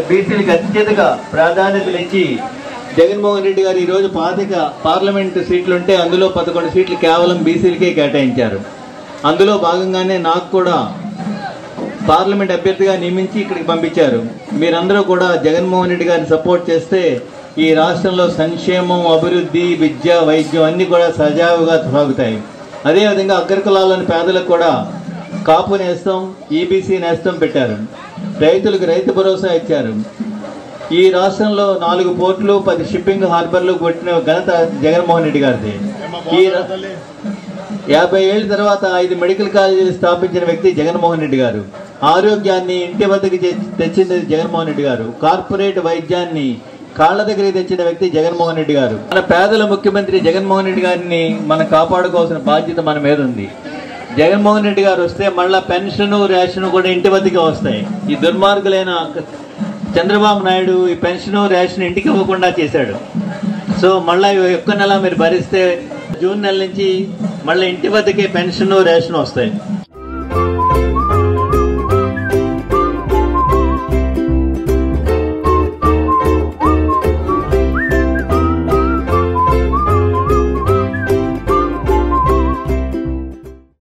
బీసీలకు అత్యధిక ప్రాధాన్యతలు ఇచ్చి జగన్మోహన్ రెడ్డి గారు ఈరోజు పార్లమెంటు సీట్లుంటే అందులో 11 సీట్లు కేవలం బీసీలకే కేటాయించారు. అందులో భాగంగానే నాకు కూడా పార్లమెంట్ అభ్యర్థిగా నియమించి ఇక్కడికి పంపించారు. మీరందరూ కూడా జగన్మోహన్ రెడ్డి గారిని సపోర్ట్ చేస్తే ఈ రాష్ట్రంలో సంక్షేమం, అభివృద్ధి, విద్య, వైద్యం అన్నీ కూడా సజావుగా సాగుతాయి. అదేవిధంగా అగ్రకులాల్లోని పేదలకు కూడా కాపు నేస్తం, ఈబీసీ నేస్తం పెట్టారు. రైతులకు రైతు భరోసా ఇచ్చారు. ఈ రాష్ట్రంలో 4 పోర్టులు, 10 షిప్పింగ్ హార్బర్లు కొట్టిన ఘనత జగన్మోహన్ రెడ్డి గారిది. ఈ 50 ఏళ్ల తర్వాత 5 మెడికల్ కాలేజీలు స్థాపించిన వ్యక్తి జగన్మోహన్ రెడ్డి గారు. ఆరోగ్యాన్ని ఇంటి వద్దకు తెచ్చింది జగన్మోహన్ రెడ్డి గారు. కార్పొరేట్ వైద్యాన్ని కాళ్ల దగ్గరికి తెచ్చిన వ్యక్తి జగన్మోహన్ రెడ్డి గారు. మన పేదల ముఖ్యమంత్రి జగన్మోహన్ రెడ్డి గారిని మనం కాపాడుకోవాల్సిన బాధ్యత మన మీద ఉంది. జగన్మోహన్ రెడ్డి గారు వస్తే మళ్ళా పెన్షన్, రేషన్ కూడా ఇంటి వద్దకే వస్తాయి. ఈ దుర్మార్గులైన చంద్రబాబు నాయుడు ఈ పెన్షన్, రేషన్ ఇంటికి ఇవ్వకుండా చేశాడు. సో మళ్ళీ ఒక్క నెల మీరు భరిస్తే జూన్ నెల నుంచి మళ్ళీ ఇంటి వద్దకే పెన్షన్, రేషన్ వస్తాయి.